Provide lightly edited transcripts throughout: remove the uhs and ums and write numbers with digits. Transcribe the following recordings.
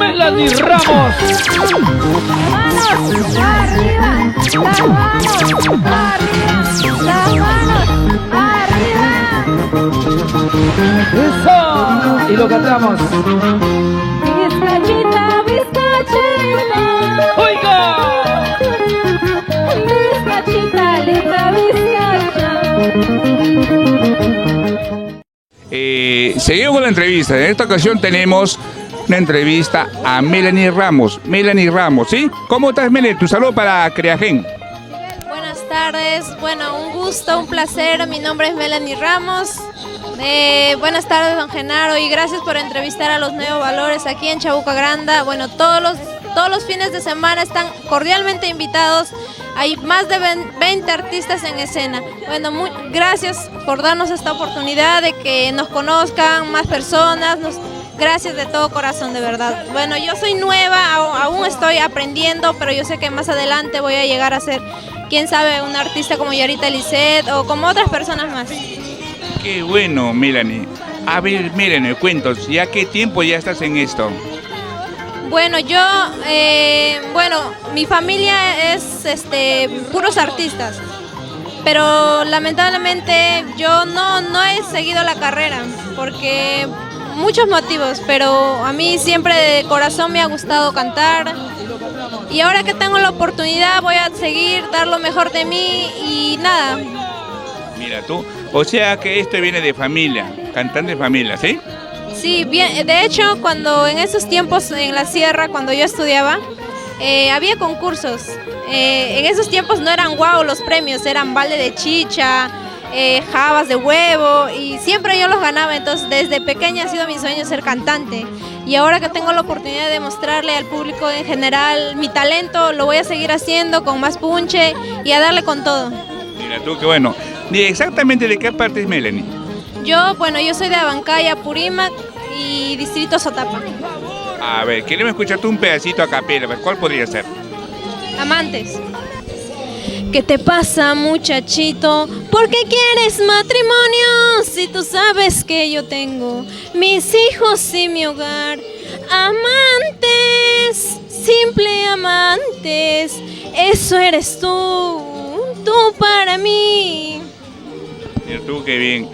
Melanie Ramos. Manos arriba, las manos arriba, las manos arriba. Eso. Y lo cantamos. Bizcachita, bizcachita. Oiga. Bizcachita, linda bizcacha. Seguimos con la entrevista. En esta ocasión tenemos una entrevista a Melanie Ramos. Melanie Ramos, ¿sí? ¿Cómo estás, Melanie? Tu saludo para Creagen. Buenas tardes, bueno, un gusto, un placer. Mi nombre es Melanie Ramos. Buenas tardes, don Genaro, y gracias por entrevistar a los Nuevos Valores aquí en Chabuca Granda. Bueno, todos los fines de semana están cordialmente invitados. Hay más de 20 artistas en escena. Bueno, gracias por darnos esta oportunidad de que nos conozcan más personas. Gracias de todo corazón, de verdad. Bueno, yo soy nueva, aún estoy aprendiendo, pero yo sé que más adelante voy a llegar a ser, quién sabe, una artista como Yarita Lisset o como otras personas más. Qué bueno, Melanie. A ver, Melanie, cuentos, ¿ya qué tiempo ya estás en esto? Bueno, mi familia es puros artistas, pero lamentablemente yo no he seguido la carrera porque muchos motivos, pero a mí siempre de corazón me ha gustado cantar y ahora que tengo la oportunidad voy a seguir, dar lo mejor de mí y nada. Mira tú, o sea que esto viene de familia, cantante de familia, ¿sí? Sí, bien, de hecho, cuando en esos tiempos en la sierra, cuando yo estudiaba, había concursos. En esos tiempos no eran guau los premios, eran balde de chicha, jabas de huevo, y siempre yo los ganaba. Entonces, desde pequeña ha sido mi sueño ser cantante. Y ahora que tengo la oportunidad de mostrarle al público en general mi talento, lo voy a seguir haciendo con más punche y a darle con todo. Mira tú, qué bueno. ¿Exactamente de qué parte es Melanie? Yo soy de Abancaya, Purímac y Distrito Sotapa. A ver, queremos escucharte un pedacito a capela, ¿cuál podría ser? Amantes. ¿Qué te pasa, muchachito? ¿Por qué quieres matrimonio? Si tú sabes que yo tengo mis hijos y mi hogar. Amantes, simple amantes, eso eres tú para mí. Mira tú, qué bien.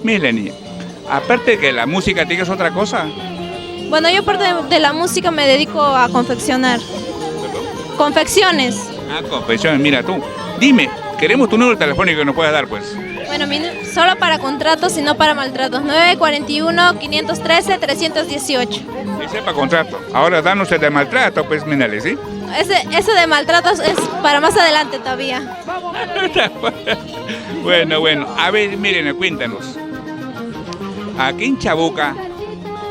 Melanie, aparte de que la música, ¿tienes otra cosa? Bueno, yo aparte de la música me dedico a confeccionar. ¿Perdón? Confecciones. Ah, confecciones, mira tú. Dime, queremos tu número telefónico que nos puedas dar, pues. Bueno, solo para contratos y no para maltratos. 941-513-318. Ese es para contrato. Ahora danos el de maltrato, pues, Melanie, ¿sí? Ese de maltratos es para más adelante todavía. Bueno. A ver, miren, cuéntanos. Aquí en Chabuca,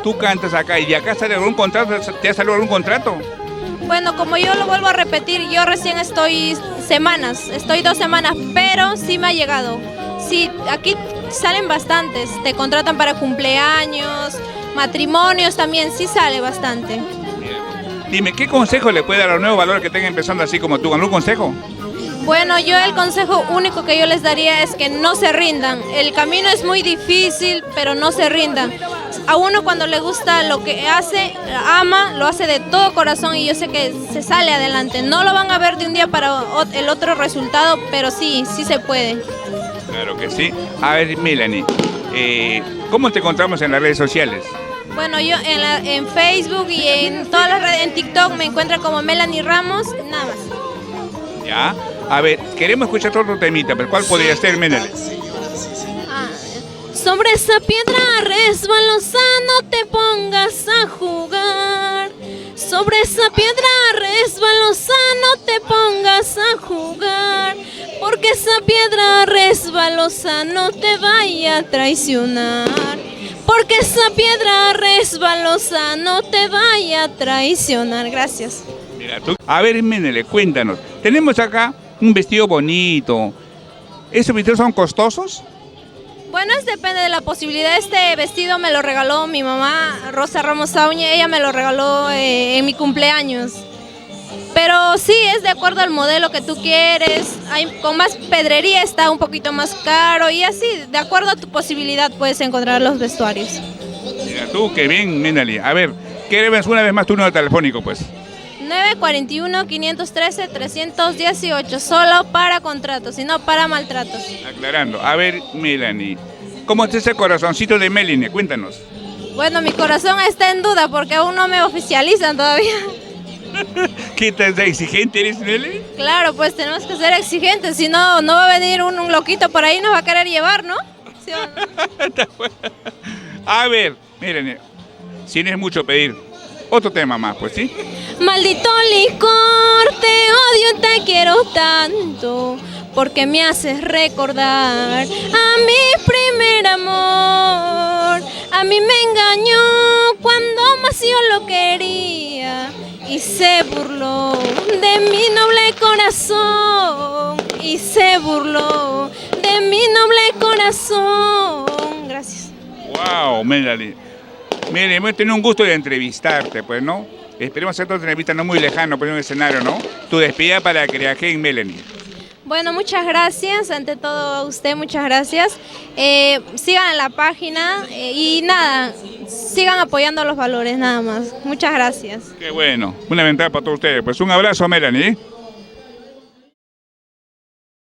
tú cantas acá y de acá sale algún contrato, ¿te ha salido algún contrato? Bueno, como yo lo vuelvo a repetir, yo recién estoy 2 semanas, pero sí me ha llegado. Sí, aquí salen bastantes, te contratan para cumpleaños, matrimonios también, sí sale bastante. Dime, ¿qué consejo le puede dar a los Nuevos Valores que estén empezando así como tú? ¿Algún consejo? Bueno, yo el consejo único que yo les daría es que no se rindan. El camino es muy difícil, pero no se rindan. A uno cuando le gusta lo que hace, ama, lo hace de todo corazón y yo sé que se sale adelante. No lo van a ver de un día para el otro resultado, pero sí se puede. Claro que sí. A ver, Melanie, ¿cómo te encontramos en las redes sociales? Bueno, yo en Facebook y en todas las redes, en TikTok me encuentran como Melanie Ramos, nada más. Ya. A ver, queremos escuchar otro temita, pero ¿cuál podría ser, Melanie? Sobre esa piedra resbalosa no te pongas a jugar. Sobre esa piedra resbalosa no te pongas a jugar. Porque esa piedra resbalosa no te vaya a traicionar. Porque esa piedra resbalosa no te vaya a traicionar. Gracias. Mira tú. A ver, Melanie, cuéntanos. Tenemos acá un vestido bonito. ¿Esos vestidos son costosos? Bueno, depende de la posibilidad. Este vestido me lo regaló mi mamá, Rosa Ramos Sauñe. Ella me lo regaló en mi cumpleaños. Pero sí, es de acuerdo al modelo que tú quieres. Con más pedrería está un poquito más caro y así, de acuerdo a tu posibilidad puedes encontrar los vestuarios. Mira tú, qué bien, Melanie. A ver, Queremos una vez más tu número telefónico, pues. 941-513-318, solo para contratos, y no para maltratos. Aclarando. A ver, Melanie, ¿cómo está ese corazoncito de Melanie? Cuéntanos. Bueno, mi corazón está en duda porque aún no me oficializan todavía. ¿Qué tan exigente eres, Melanie? Claro, pues tenemos que ser exigentes, si no, no va a venir un loquito por ahí y nos va a querer llevar, ¿no? ¿Sí o no? A ver, Melanie, si no es mucho pedir, otro tema más, pues, ¿sí? Maldito licor, te odio, te quiero tanto, porque me haces recordar a mi primer amor. A mí me engañó cuando más yo lo quería y se burló de mi noble corazón. Y se burló de mi noble corazón. Gracias. Wow, Melanie. Mire, hemos tenido un gusto de entrevistarte, pues, ¿no? Esperemos hacer otra entrevista no muy lejano, pues, en un escenario, ¿no? Tu despedida para Creagen, Melanie. Bueno, muchas gracias, ante todo a usted, muchas gracias. Sigan en la página y nada, sigan apoyando los valores, nada más. Muchas gracias. Qué bueno, una ventaja para todos ustedes. Pues un abrazo, Melanie.